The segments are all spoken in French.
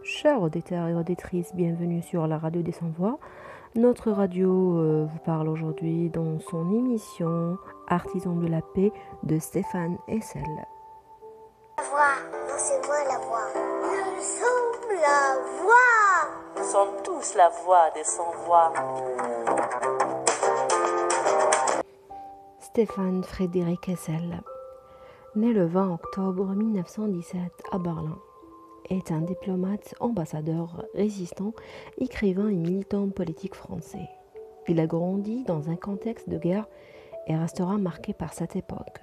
Chers auditeurs et auditrices, bienvenue sur la radio des Sans-Voix. Notre radio vous parle aujourd'hui dans son émission Artisans de la paix de Stéphane Hessel. La voix, non c'est moi la voix. Nous sommes la voix. Nous sommes tous la voix des sans-voix. Stéphane Frédéric Hessel, né le 20 octobre 1917 à Berlin, est un diplomate, ambassadeur, résistant, écrivain et militant politique français. Il a grandi dans un contexte de guerre et restera marqué par cette époque.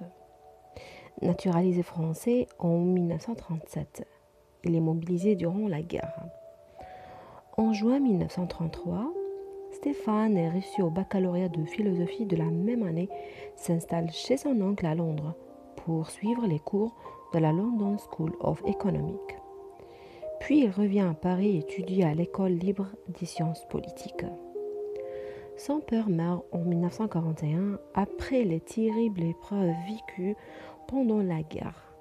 Naturalisé français en 1937, il est mobilisé durant la guerre. En juin 1933, Stéphane est reçu au baccalauréat de philosophie de la même année, s'installe chez son oncle à Londres pour suivre les cours de la London School of Economics. Puis il revient à Paris et étudie à l'école libre des sciences politiques. Son père meurt en 1941 après les terribles épreuves vécues pendant la guerre.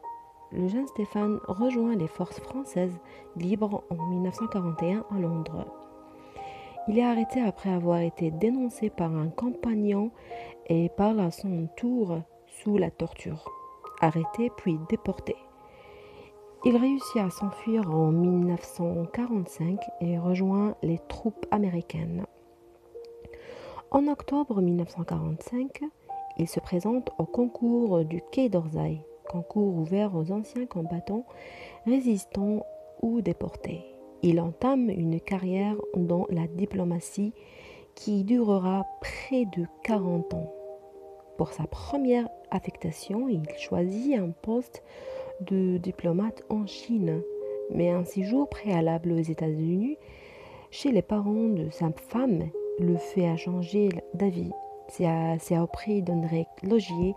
Le jeune Stéphane rejoint les forces françaises libres en 1941 à Londres. Il est arrêté après avoir été dénoncé par un compagnon et parle à son tour sous la torture. Arrêté puis déporté. Il réussit à s'enfuir en 1945 et rejoint les troupes américaines. En octobre 1945, il se présente au concours du Quai d'Orsay, concours ouvert aux anciens combattants, résistants ou déportés. Il entame une carrière dans la diplomatie qui durera près de 40 ans. Pour sa première affectation, il choisit un poste de diplomate en Chine, mais un séjour préalable aux États-Unis chez les parents de sa femme le fait changer d'avis. C'est auprès d'Henri Logier,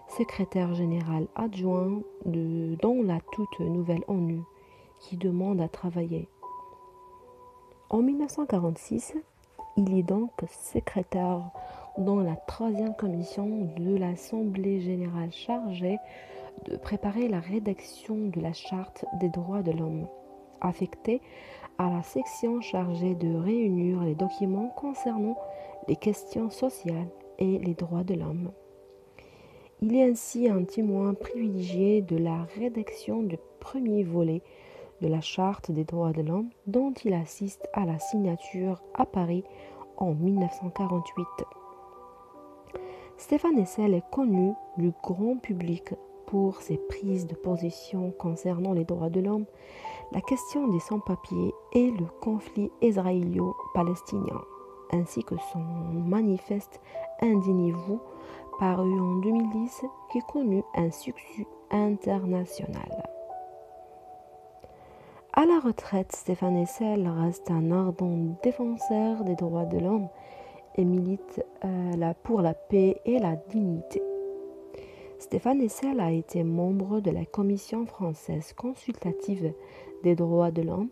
secrétaire général adjoint dans la toute nouvelle ONU, qui demande à travailler. En 1946, il est donc secrétaire dans la 3e commission de l'Assemblée générale chargée de préparer la rédaction de la Charte des droits de l'homme, affecté à la section chargée de réunir les documents concernant les questions sociales et les droits de l'homme. Il est ainsi un témoin privilégié de la rédaction du premier volet de la Charte des droits de l'homme dont il assiste à la signature à Paris en 1948. Stéphane Hessel est connu du grand public pour ses prises de position concernant les droits de l'homme, la question des sans-papiers et le conflit israélo-palestinien, ainsi que son manifeste Indignez-vous, paru en 2010, qui connut un succès international. À la retraite, Stéphane Hessel reste un ardent défenseur des droits de l'homme et milite pour la paix et la dignité. Stéphane Hessel a été membre de la Commission française consultative des droits de l'homme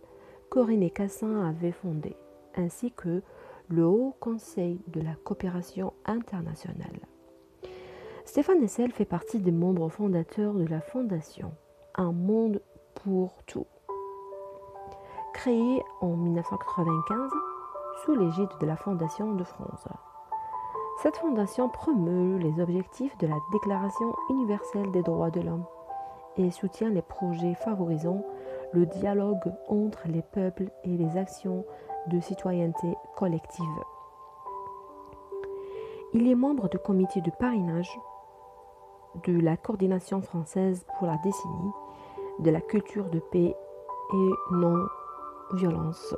que René Cassin avait fondée, ainsi que le Haut Conseil de la coopération internationale. Stéphane Hessel fait partie des membres fondateurs de la Fondation Un monde pour tout, créée en 1995 sous l'égide de la Fondation de France. Cette fondation promeut les objectifs de la Déclaration universelle des droits de l'homme et soutient les projets favorisant le dialogue entre les peuples et les actions de citoyenneté collective. Il est membre du comité de parrainage de la coordination française pour la décennie de la culture de paix et non-violence.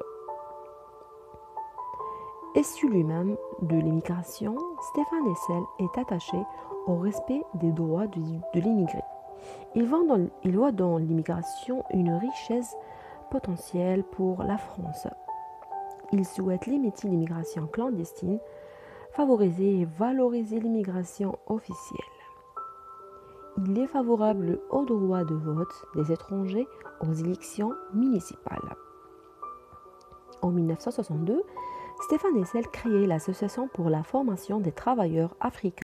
Issu lui-même de l'immigration, Stéphane Hessel est attaché au respect des droits de l'immigré. Il voit dans l'immigration une richesse potentielle pour la France. Il souhaite limiter l'immigration clandestine, favoriser et valoriser l'immigration officielle. Il est favorable au droit de vote des étrangers aux élections municipales. En 1962, Stéphane Hessel crée l'Association pour la formation des travailleurs africains